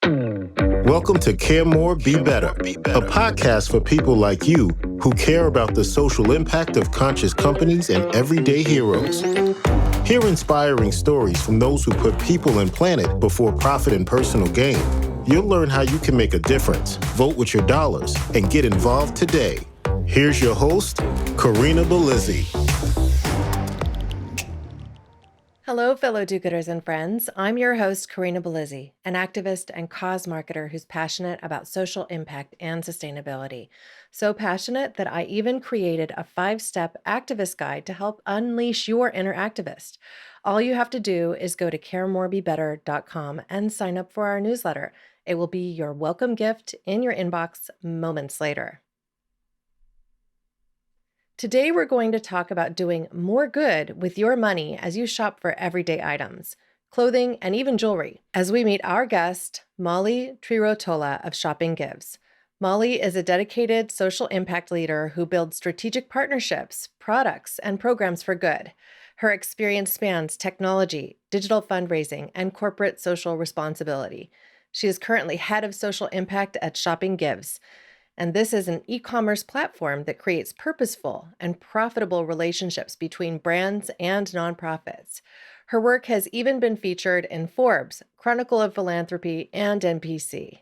Welcome to Care More, Be Better, a podcast for people like you who care about the social impact of conscious companies and everyday heroes. Hear inspiring stories from those who put people and planet before profit and personal gain. You'll learn how you can make a difference, vote with your dollars, and get involved today. Here's your host, Karina Belizzi. Hello, fellow do-gooders and friends. I'm your host, Karina Belizzi, an activist and cause marketer who's passionate about social impact and sustainability. So passionate that I even created a 5-step activist guide to help unleash your inner activist. All you have to do is go to caremorebebetter.com and sign up for our newsletter. It will be your welcome gift in your inbox moments later. Today, we're going to talk about doing more good with your money as you shop for everyday items, clothing, and even jewelry, as we meet our guest, Molly Trerotola of Shopping Gives. Molly is a dedicated social impact leader who builds strategic partnerships, products, and programs for good. Her experience spans technology, digital fundraising, and corporate social responsibility. She is currently head of social impact at Shopping Gives. And this is an e-commerce platform that creates purposeful and profitable relationships between brands and nonprofits. Her work has even been featured in Forbes, Chronicle of Philanthropy, and NPC.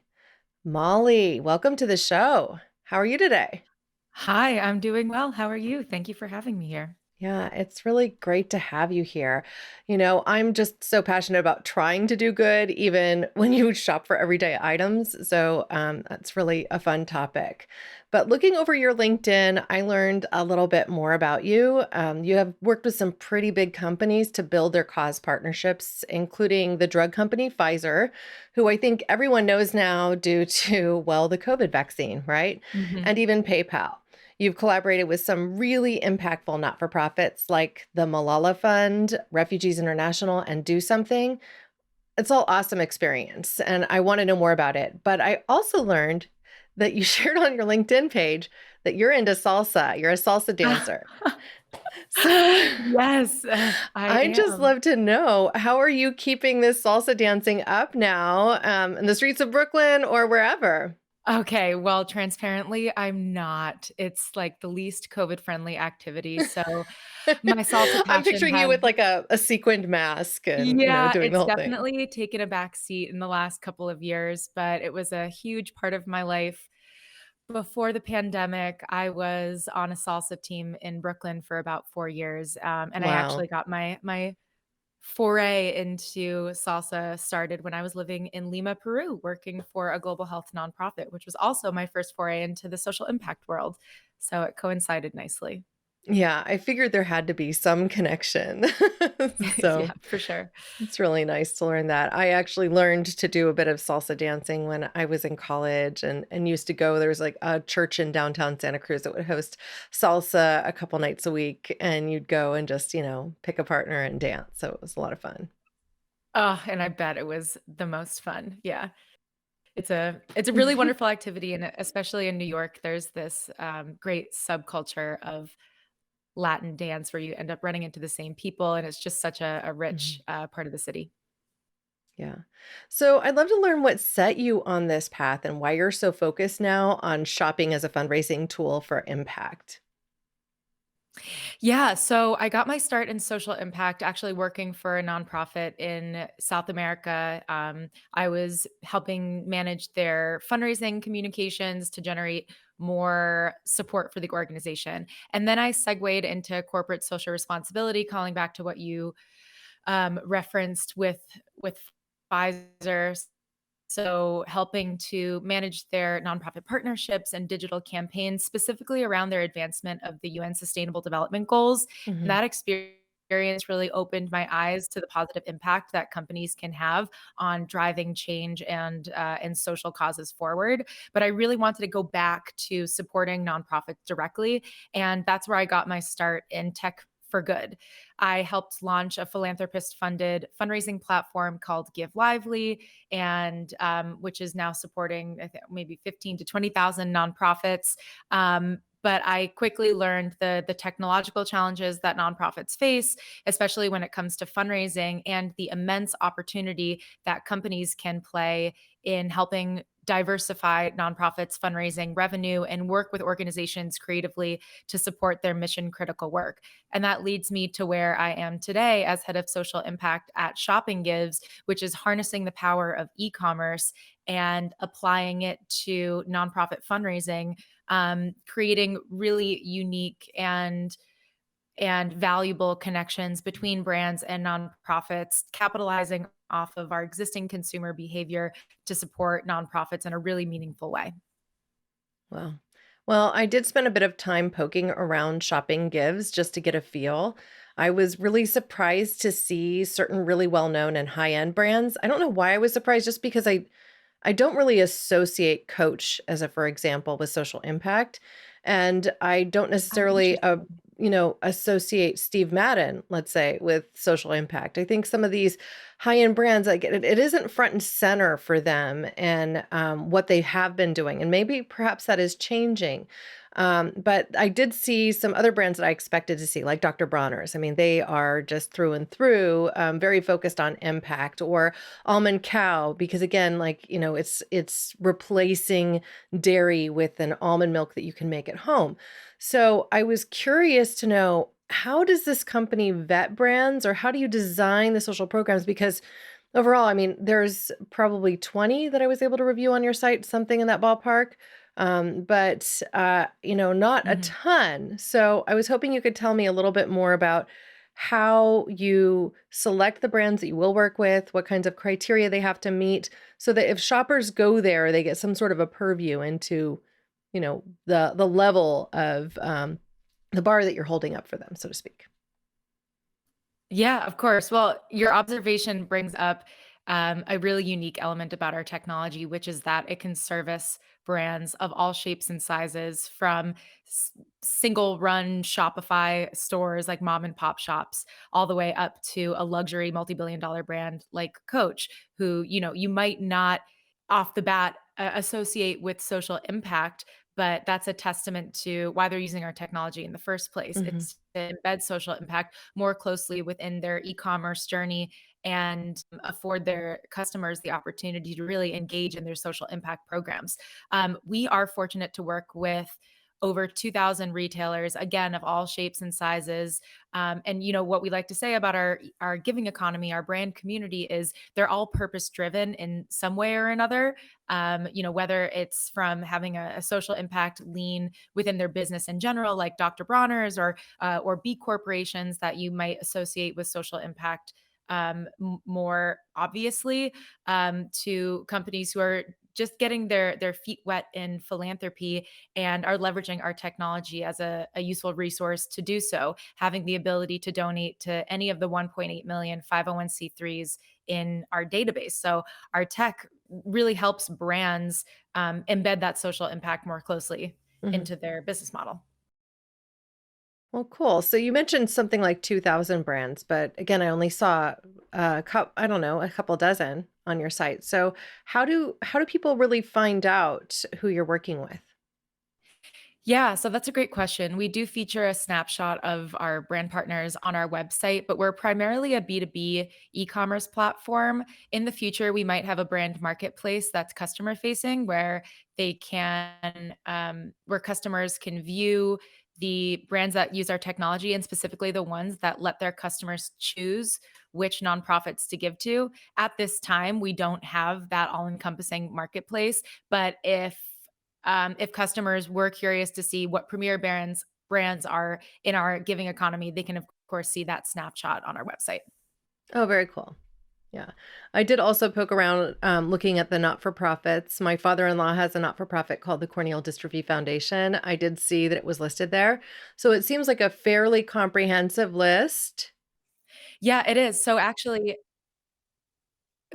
Molly, welcome to the show. How are you today? Hi, I'm doing well. How are you? Thank you for having me here. Yeah, it's really great to have you here. I'm just so passionate about trying to do good, even when you shop for everyday items. So that's really a fun topic. But looking over your LinkedIn, I learned a little bit more about you. You have worked with some pretty big companies to build their cause partnerships, including the drug company Pfizer, who I think everyone knows now due to, well, the COVID vaccine, right? And even PayPal. You've collaborated with some really impactful not-for-profits like the Malala Fund, Refugees International, and Do Something. It's all awesome experience, and I want to know more about it. But I also learned that you shared on your LinkedIn page that you're into salsa. You're a salsa dancer. So Yes, I I'd just am. love to know, how are you keeping this salsa dancing up now in the streets of Brooklyn or wherever? Okay, well, transparently, I'm not. It's like the least COVID-friendly activity. So my salsa I'm passion picturing you has, with like a sequined mask and, yeah, doing the it's whole thing. definitely taken a back seat in the last couple of years, but it was a huge part of my life. Before the pandemic, I was on a salsa team in Brooklyn for about 4 years, and I actually Wow. got my foray into salsa started when I was living in Lima, Peru, working for a global health nonprofit, which was also my first foray into the social impact world. So it coincided nicely. Yeah, I figured there had to be some connection. Yeah, So for sure. it's really nice to learn that. I actually learned to do a bit of salsa dancing when I was in college and used to go. There was like a church in downtown Santa Cruz that would host salsa a couple nights a week, and you'd go and just, pick a partner and dance. So it was a lot of fun. Oh, and I bet it was the most fun. Yeah. It's a really wonderful activity, and especially in New York, there's this great subculture of Latin dance where you end up running into the same people, and it's just such a rich Mhm. part of the city. Yeah. So I'd love to learn what set you on this path and why you're so focused now on shopping as a fundraising tool for impact. Yeah, so I got my start in social impact actually working for a nonprofit in South America. I was helping manage their fundraising communications to generate more support for the organization. And then I segued into corporate social responsibility, calling back to what you referenced with Pfizer. So, helping to manage their nonprofit partnerships and digital campaigns, specifically around their advancement of the UN Sustainable Development Goals. And Mhm. that experience really opened my eyes to the positive impact that companies can have on driving change and social causes forward. But I really wanted to go back to supporting nonprofits directly, and that's where I got my start in tech for good. I helped launch a philanthropist funded fundraising platform called Give Lively, and which is now supporting I think maybe 15 to 20,000 nonprofits. but I quickly learned the technological challenges that nonprofits face, especially when it comes to fundraising, and the immense opportunity that companies can play in helping diversify nonprofits' fundraising revenue and work with organizations creatively to support their mission critical work. And that leads me to where I am today as head of social impact at Shopping Gives, which is harnessing the power of e commerce and applying it to nonprofit fundraising, creating really unique and valuable connections between brands and nonprofits, capitalizing off of our existing consumer behavior to support nonprofits in a really meaningful way. Wow. Well, I did spend a bit of time poking around Shopping Gives just to get a feel. I was really surprised to see certain really well-known and high-end brands. I don't know why I was surprised, just because I don't really associate Coach as a for example with social impact, and I don't Oh, necessarily interesting. associate Steve Madden, let's say, with social impact. I think some of these high-end brands, like it isn't front and center for them and what they have been doing, and maybe perhaps that is changing. But I did see some other brands that I expected to see, like Dr. Bronner's. I mean, they are just through and through very focused on impact, or Almond Cow, because again, like, it's replacing dairy with an almond milk that you can make at home. So I was curious to know, how does this company vet brands, or how do you design the social programs? Because overall, I mean, there's probably 20 that I was able to review on your site, something in that ballpark. But not a Mhm. ton. So I was hoping you could tell me a little bit more about how you select the brands that you will work with, what kinds of criteria they have to meet, so that if shoppers go there, they get some sort of a purview into, the level of the bar that you're holding up for them, so to speak. Yeah, of course. Well, your observation brings up a really unique element about our technology, which is that it can service brands of all shapes and sizes, from single run Shopify stores like mom and pop shops, all the way up to a luxury multi-billion dollar brand like Coach, who, you might not off the bat associate with social impact, but that's a testament to why they're using our technology in the first place. Mhm. It's to embed social impact more closely within their e-commerce journey and afford their customers the opportunity to really engage in their social impact programs. We are fortunate to work with over 2,000 retailers, again, of all shapes and sizes. And what we like to say about our giving economy, our brand community, is they're all purpose driven in some way or another. Whether it's from having a social impact lean within their business in general, like Dr. Bronner's, or B corporations that you might associate with social impact more obviously, to companies who are just getting their feet wet in philanthropy and are leveraging our technology as a useful resource to do so, having the ability to donate to any of the 1.8 million 501c3s in our database. So our tech really helps brands embed that social impact more closely Mhm. into their business model. Well, cool. So you mentioned something like 2,000 brands, but again, I only saw I don't know, a couple dozen on your site. So how do people really find out who you're working with? Yeah, so that's a great question. We do feature a snapshot of our brand partners on our website, but we're primarily a B2B e-commerce platform. In the future, we might have a brand marketplace that's customer facing, where where customers can view the brands that use our technology, and specifically the ones that let their customers choose which nonprofits to give to. At this time, we don't have that all-encompassing marketplace, but if customers were curious to see what premier brands are in our giving economy, they can of course see that snapshot on our website. Oh, very cool. Yeah. I did also poke around looking at the not-for-profits. My father-in-law has a not-for-profit called the Corneal Dystrophy Foundation. I did see that it was listed there. So it seems like a fairly comprehensive list. Yeah, it is. So actually,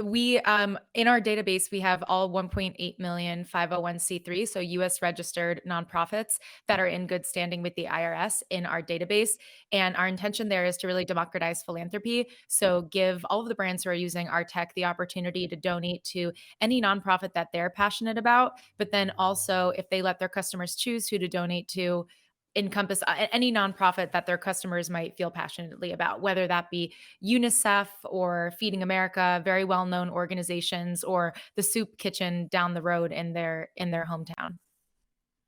We in our database we have all 1.8 million 501(c)(3), so US registered nonprofits that are in good standing with the IRS in our database, and our intention there is to really democratize philanthropy, so give all of the brands who are using our tech the opportunity to donate to any nonprofit that they're passionate about, but then also if they let their customers choose who to donate to, encompass any nonprofit that their customers might feel passionately about, whether that be UNICEF or Feeding America, very well-known organizations, or the soup kitchen down the road in their hometown.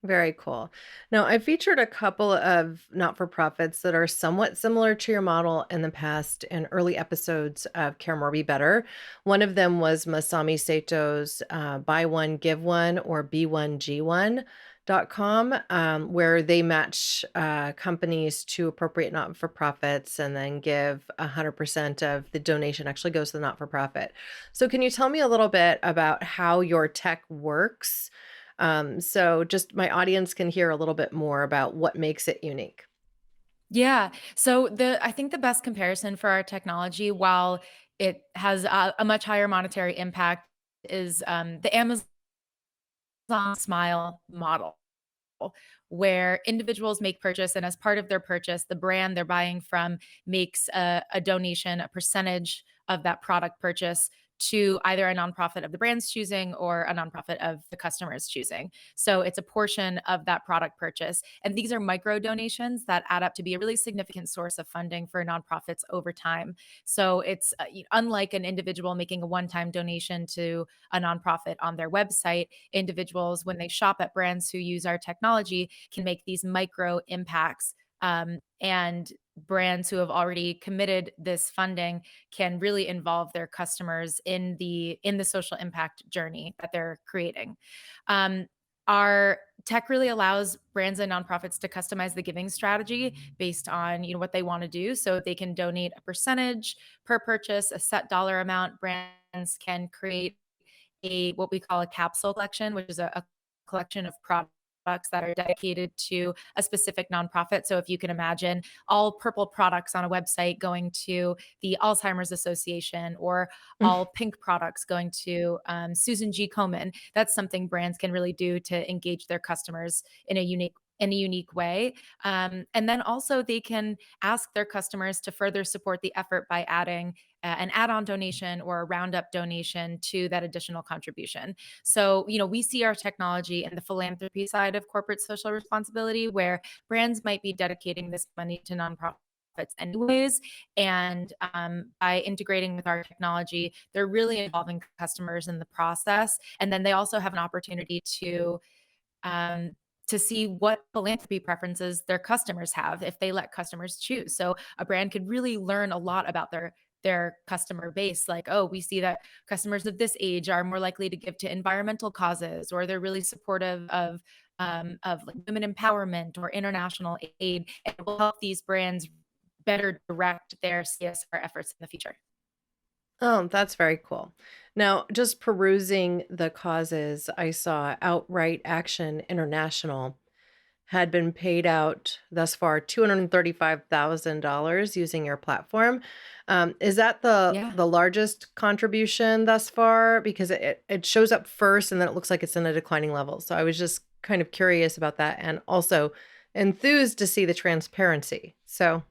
Very cool. Now, I've featured a couple of not for profits that are somewhat similar to your model in the past in early episodes of Care More Be Better. One of them was Masami Sato's Buy One, Give One or B1G1.com, where they match companies to appropriate not for profits and then give 100% of the donation actually goes to the not for profit. So, can you tell me a little bit about how your tech works? So just my audience can hear a little bit more about what makes it unique. Yeah. So the I think the best comparison for our technology, while it has a much higher monetary impact, is the Amazon Smile model, where individuals make purchase, and as part of their purchase the brand they're buying from makes a donation, a percentage of that product purchase, to either a nonprofit of the brand's choosing or a nonprofit of the customer's choosing. So it's a portion of that product purchase, and these are micro donations that add up to be a really significant source of funding for nonprofits over time. So it's unlike an individual making a one-time donation to a nonprofit on their website. Individuals, when they shop at brands who use our technology, can make these micro impacts. And brands who have already committed this funding can really involve their customers in the social impact journey that they're creating. Um, our tech really allows brands and nonprofits to customize the giving strategy based on what they want to do. So they can donate a percentage per purchase, a set dollar amount. Brands can create a what we call a capsule collection, which is a collection of products that are dedicated to a specific nonprofit. So if you can imagine all purple products on a website going to the Alzheimer's Association, or all pink products going to Susan G. Komen, that's something brands can really do to engage their customers in a unique way. And then also they can ask their customers to further support the effort by adding an add-on donation or a roundup donation to that additional contribution. So, we see our technology in the philanthropy side of corporate social responsibility, where brands might be dedicating this money to nonprofits anyways. And by integrating with our technology, they're really involving customers in the process. And then they also have an opportunity um, to see what philanthropy preferences their customers have if they let customers choose. So a brand could really learn a lot about their customer base. Like, oh, we see that customers of this age are more likely to give to environmental causes, or they're really supportive of like women empowerment or international aid. And it will help these brands better direct their CSR efforts in the future. Oh, that's very cool. Now, just perusing the causes, I saw Outright Action International had been paid out thus far $235,000 using your platform. Is that the Yeah. the largest contribution thus far? Because it shows up first and then it looks like it's in a declining level. So I was just kind of curious about that and also enthused to see the transparency. So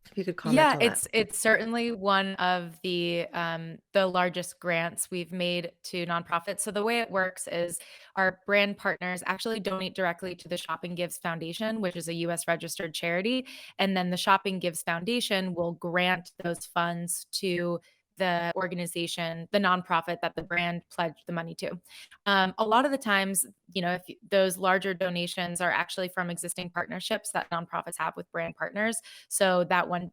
if you could comment Yeah, on that. it's certainly one of the largest grants we've made to nonprofits. So the way it works is our brand partners actually donate directly to the Shopping Gives Foundation, which is a US registered charity, and then the Shopping Gives Foundation will grant those funds to the organization, the nonprofit that the brand pledged the money to. A lot of the times, if those larger donations are actually from existing partnerships that nonprofits have with brand partners. So that one,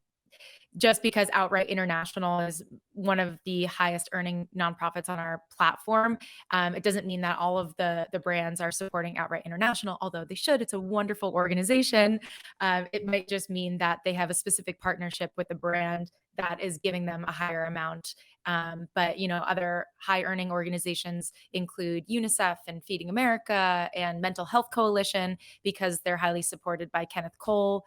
just because Outright International is one of the highest earning nonprofits on our platform, it doesn't mean that all of the brands are supporting Outright International, although they should. It's a wonderful organization. It might just mean that they have a specific partnership with a brand that is giving them a higher amount. But other high earning organizations include UNICEF and Feeding America and Mental Health Coalition, because they're highly supported by Kenneth Cole.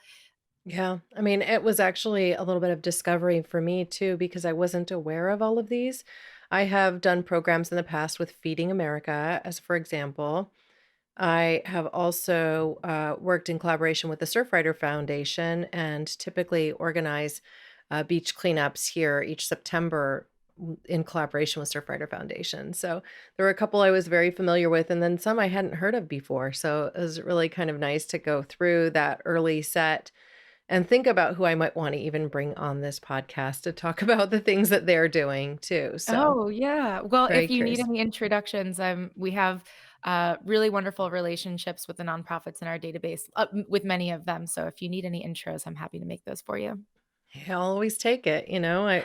Yeah, I mean, it was actually a little bit of discovery for me too, because I wasn't aware of all of these. I have done programs in the past with Feeding America, as for example. I have also worked in collaboration with the Surfrider Foundation and typically organize beach cleanups here each September in collaboration with Surfrider Foundation. So there were a couple I was very familiar with, and then some I hadn't heard of before. So it was really kind of nice to go through that early set and think about who I might want to even bring on this podcast to talk about the things that they're doing too. So Oh, yeah. Well, very if you need curious. any introductions, we have really wonderful relationships with the nonprofits in our database, with many of them. So if you need any intros, I'm happy to make those for you. I'll always take it,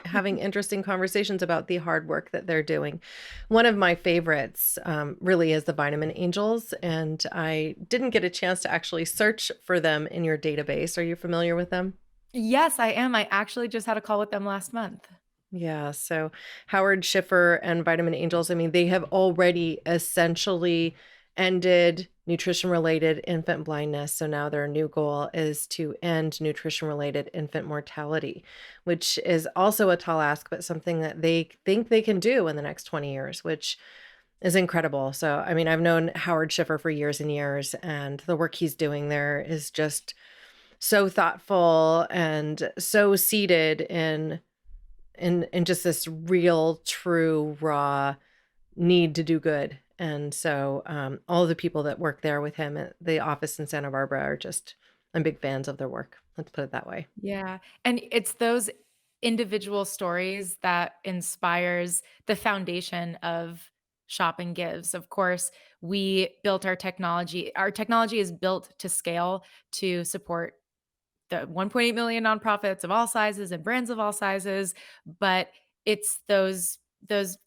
having interesting conversations about the hard work that they're doing. One of my favorites really is the Vitamin Angels, and I didn't get a chance to actually search for them in your database. Are you familiar with them? Yes, I am. I actually just had a call with them last month. Yeah, so Howard Schiffer and Vitamin Angels, I mean, they have already essentially ended nutrition related infant blindness. So now their new goal is to end nutrition related infant mortality, which is also a tall ask, but something that they think they can do in the next 20 years, which is incredible. So, I mean, I've known Howard Schiffer for years and years, and the work he's doing there is just so thoughtful and so seated in just this real, true, raw need to do good. And so all the people that work there with him at the office in Santa Barbara are just, I'm big fans of their work. Let's put it that way. Yeah, and it's those individual stories that inspires the foundation of Shop and Gives. Of course, we built our technology. Our technology is built to scale to support the 1.8 million nonprofits of all sizes and brands of all sizes, but it's those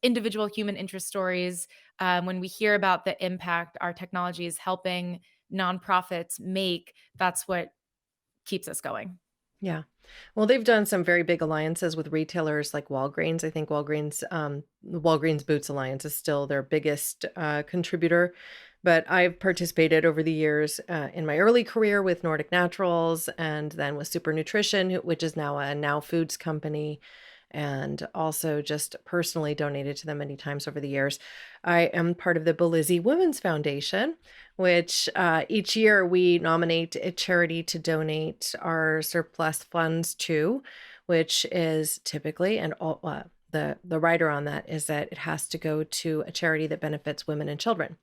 individual human interest stories. When we hear about the impact our technology is helping nonprofits make, that's what keeps us going. Yeah. Well, they've done some very big alliances with retailers like Walgreens. I think the Walgreens Boots Alliance is still their biggest contributor. But I've participated over the years in my early career with Nordic Naturals and then with Super Nutrition, which is now a Now Foods company, and also just personally donated to them many times over the years. I am part of the Belizzi Women's Foundation, which each year we nominate a charity to donate our surplus funds to, which is typically, and all, the writer on that is that it has to go to a charity that benefits women and children.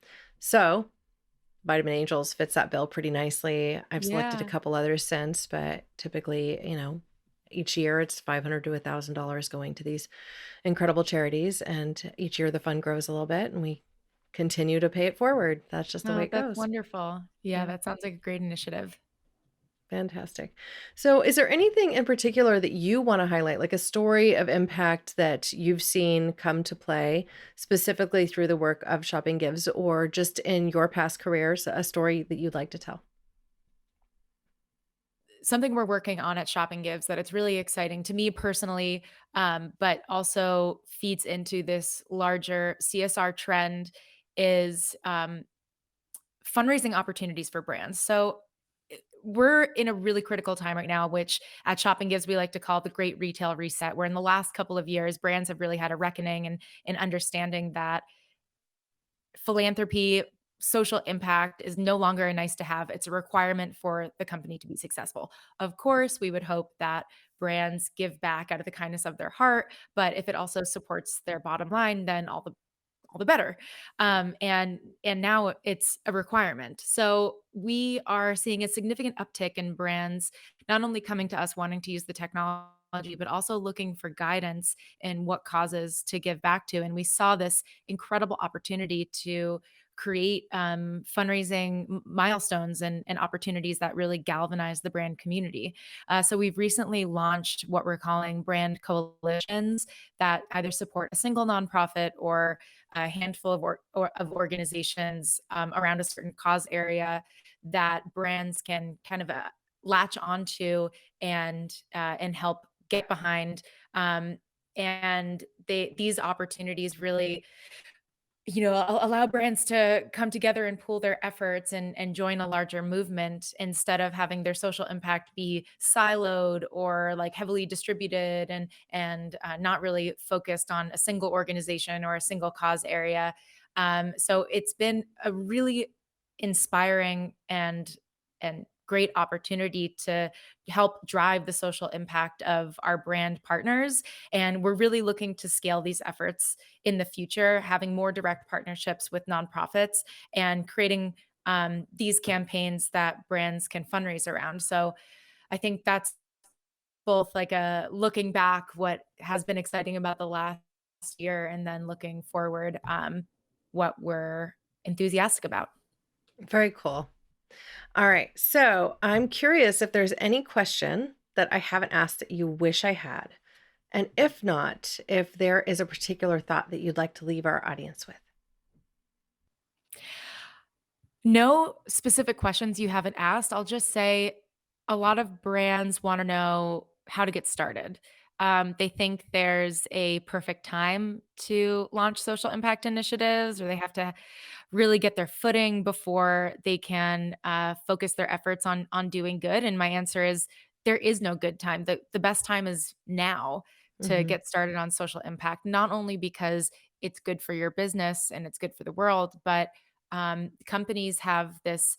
So Vitamin Angels fits that bill pretty nicely. I've selected a Yeah. couple others since, but typically, each year it's $500 to $1,000 going to these incredible charities. And each year the fund grows a little bit and we continue to pay it forward. That's just the way Oh, it that's goes. wonderful. Yeah, Yeah, that sounds like a great initiative. fantastic. So, is there anything in particular that you want to highlight, like a story of impact that you've seen come to play specifically through the work of Shopping Gives or just in your past careers, a story that you'd like to tell? Something we're working on at Shop and Gives that it's really exciting to me personally, but also feeds into this larger CSR trend is fundraising opportunities for brands. So we're in a really critical time right now, which at Shop and Gives we like to call the Great Retail Reset, where in the last couple of years, brands have really had a reckoning and understanding that philanthropy, social impact is no longer a nice to have. It's a requirement for the company to be successful. Of course, we would hope that brands give back out of the kindness of their heart, but if it also supports their bottom line, then all the better. And now it's a requirement. So we are seeing a significant uptick in brands not only coming to us wanting to use the technology, but also looking for guidance in what causes to give back to. And we saw this incredible opportunity to create fundraising milestones and opportunities that really galvanize the brand community. So we've recently launched what we're calling brand coalitions that either support a single nonprofit or a handful of organizations around a certain cause area that brands can kind of latch onto and help get behind. And these opportunities really allow brands to come together and pool their efforts and join a larger movement instead of having their social impact be siloed or like heavily distributed and not really focused on a single organization or a single cause area. So it's been a really inspiring and great opportunity to help drive the social impact of our brand partners, and we're really looking to scale these efforts in the future, having more direct partnerships with nonprofits and creating these campaigns that brands can fundraise around. So I think that's both like a looking back what has been exciting about the last year and then looking forward, what we're enthusiastic about. Very cool. All right. So I'm curious if there's any question that I haven't asked that you wish I had. And if not, if there is a particular thought that you'd like to leave our audience with. No specific questions you haven't asked. I'll just say a lot of brands want to know how to get started. They think there's a perfect time to launch social impact initiatives, or they have to really get their footing before they can focus their efforts on doing good. And my answer is there is no good time. The best time is now to Mhm. get started on social impact, not only because it's good for your business and it's good for the world, but companies have this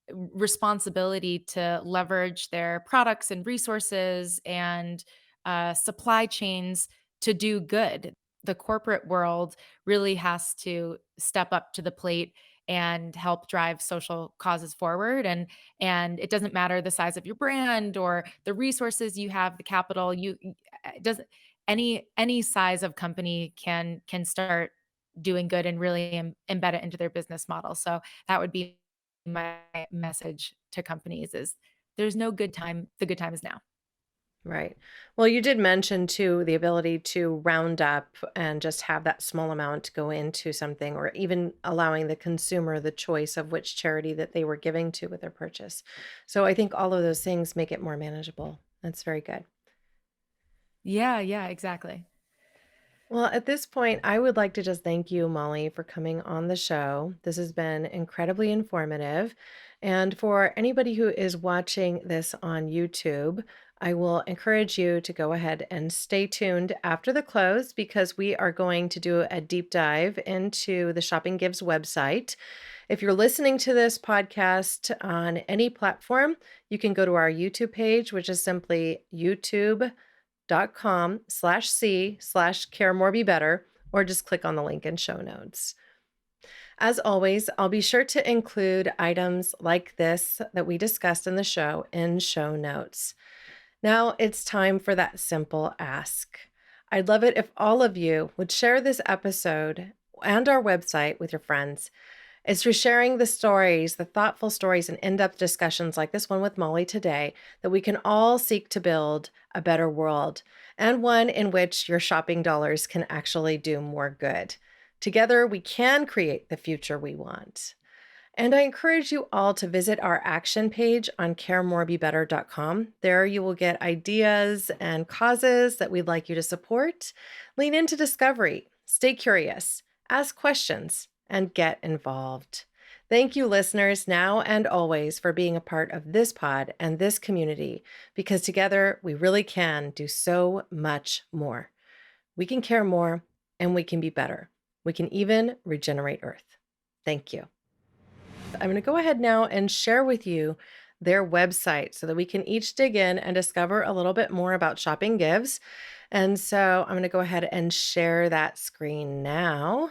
responsibility to leverage their products and resources and supply chains to do good. The corporate world really has to step up to the plate and help drive social causes forward, and it doesn't matter the size of your brand or the resources you have, the capital you it doesn't any size of company can start doing good and really embed it into their business model. So that would be my message to companies is there's no good time. The good time is now. Right. Well, you did mention too the ability to round up and just have that small amount go into something, or even allowing the consumer the choice of which charity that they were giving to with their purchase. So I think all of those things make it more manageable. That's very good. Yeah, yeah, exactly. Well, at this point, I would like to just thank you, Molly, for coming on the show. This has been incredibly informative. And for anybody who is watching this on YouTube, I will encourage you to go ahead and stay tuned after the close because we are going to do a deep dive into the Shopping Gives website. If you're listening to this podcast on any platform, you can go to our YouTube page, which is simply youtube.com/c/care more be better, or just click on the link in show notes. As always, I'll be sure to include items like this that we discussed in the show in show notes. Now it's time for that simple ask. I'd love it if all of you would share this episode and our website with your friends. It's through sharing the stories, the thoughtful stories, and in depth discussions like this one with Molly today that we can all seek to build a better world and one in which your shopping dollars can actually do more good. Together, we can create the future we want. And I encourage you all to visit our action page on caremorebebetter.com. There you will get ideas and causes that we'd like you to support. Lean into discovery, stay curious, ask questions, and get involved. Thank you, listeners, now and always, for being a part of this pod and this community, because together we really can do so much more. We can care more and we can be better. We can even regenerate Earth. Thank you. I'm going to go ahead now and share with you their website so that we can each dig in and discover a little bit more about Shopping Gives. And so I'm going to go ahead and share that screen now.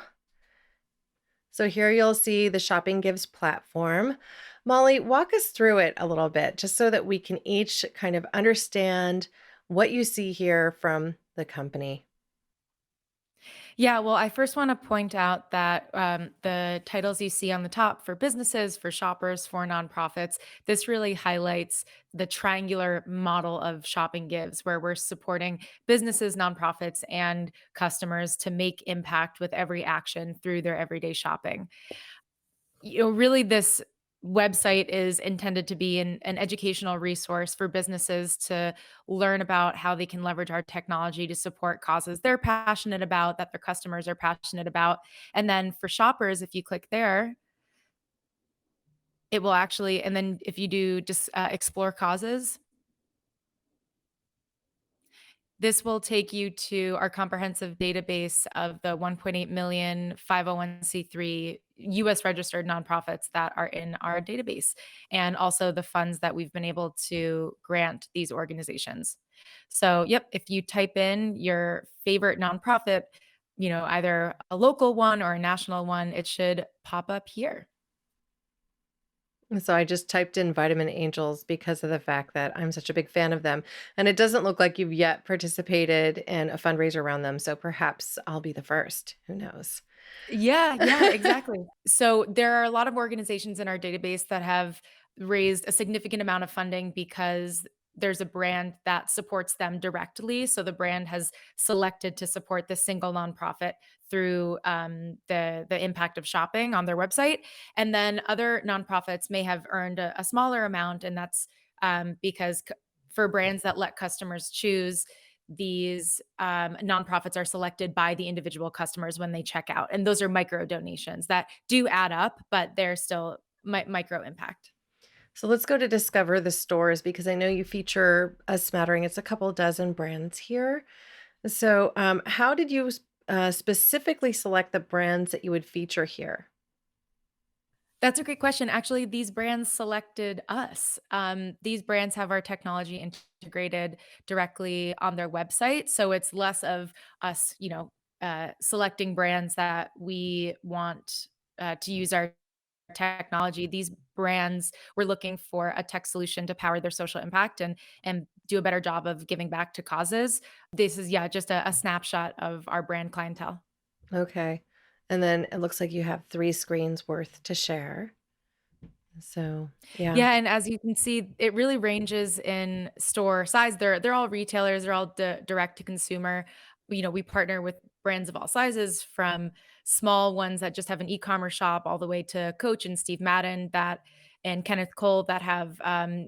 So here you'll see the Shopping Gives platform. Molly, walk us through it a little bit just so that we can each kind of understand what you see here from the company. Yeah, well, I first want to point out that the titles you see on the top for businesses, for shoppers, for nonprofits, this really highlights the triangular model of Shopping Gives, where we're supporting businesses, nonprofits, and customers to make impact with every action through their everyday shopping. Really, this website is intended to be an educational resource for businesses to learn about how they can leverage our technology to support causes they're passionate about, that their customers are passionate about. And then for shoppers, if you click there, it will actually, and then if you do just explore causes, this will take you to our comprehensive database of the 1.8 million 501c3 US registered nonprofits that are in our database, and also the funds that we've been able to grant these organizations. So, yep, if you type in your favorite nonprofit, either a local one or a national one, it should pop up here. So I just typed in Vitamin Angels because of the fact that I'm such a big fan of them. And it doesn't look like you've yet participated in a fundraiser around them. So perhaps I'll be the first. Who knows? Yeah, exactly. So there are a lot of organizations in our database that have raised a significant amount of funding because there's a brand that supports them directly. So the brand has selected to support this single nonprofit through the impact of shopping on their website. And then other nonprofits may have earned a smaller amount, and that's because for brands that let customers choose, these nonprofits are selected by the individual customers when they check out. And those are micro donations that do add up, but they're still micro impact. So let's go to discover the stores because I know you feature a smattering. It's a couple dozen brands here. So how did you specifically select the brands that you would feature here? That's a great question. Actually, these brands selected us. These brands have our technology integrated directly on their website. So it's less of us, selecting brands that we want to use our technology. These brands were looking for a tech solution to power their social impact and do a better job of giving back to causes. This is, yeah, just a snapshot of our brand clientele. Okay. And then it looks like you have 3 screens worth to share. So, yeah. Yeah, and as you can see, it really ranges in store size. They're all retailers. They're all direct to consumer. We partner with brands of all sizes, from small ones that just have an e-commerce shop, all the way to Coach and Steve Madden and Kenneth Cole that have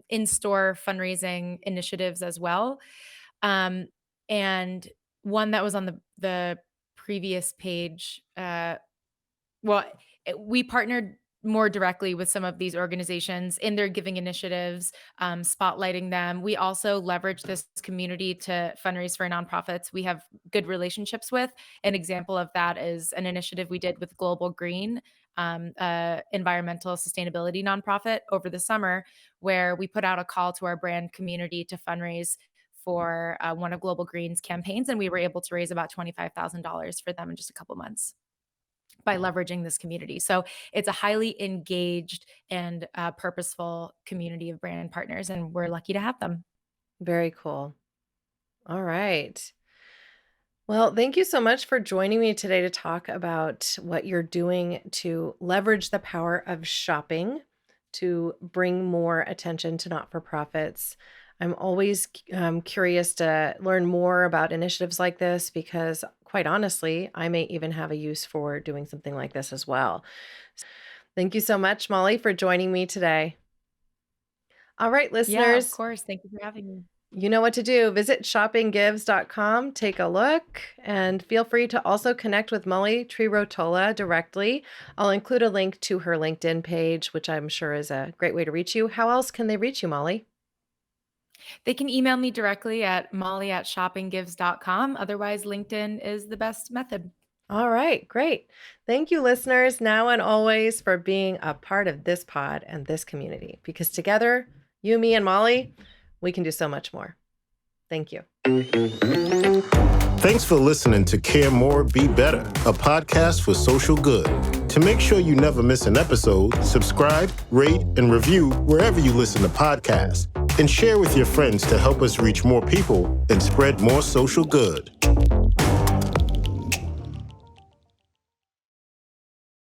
in-store fundraising initiatives as well. Um, and one that was on the previous page. Well, we partnered more directly with some of these organizations in their giving initiatives, spotlighting them. We also leverage this community to fundraise for nonprofits we have good relationships with. An example of that is an initiative we did with Global Green, environmental sustainability nonprofit over the summer, where we put out a call to our brand community to fundraise for one of Global Green's campaigns, and we were able to raise about $25,000 for them in just a couple months by leveraging this community. So it's a highly engaged and purposeful community of brand partners, and we're lucky to have them. Very cool. All right. Well, thank you so much for joining me today to talk about what you're doing to leverage the power of shopping to bring more attention to not-for-profits. I'm always curious to learn more about initiatives like this because, quite honestly, I may even have a use for doing something like this as well. Thank you so much, Molly, for joining me today. All right, Yeah, of listeners. course. Thank you for having me. You know what to do. Visit shoppinggives.com, take a look, and feel free to also connect with Molly Trerotola directly. I'll include a link to her LinkedIn page, which I'm sure is a great way to reach you. How else can they reach you, Molly? They can email me directly at molly@shoppinggives.com. Otherwise, LinkedIn is the best method. All right, great. Thank you, listeners, now and always, for being a part of this pod and this community, because together, you, me, and Molly, we can do so much more. Thank you. Thanks for listening to Care More, Be Better, a podcast for social good. To make sure you never miss an episode, subscribe, rate, and review wherever you listen to podcasts, and share with your friends to help us reach more people and spread more social good.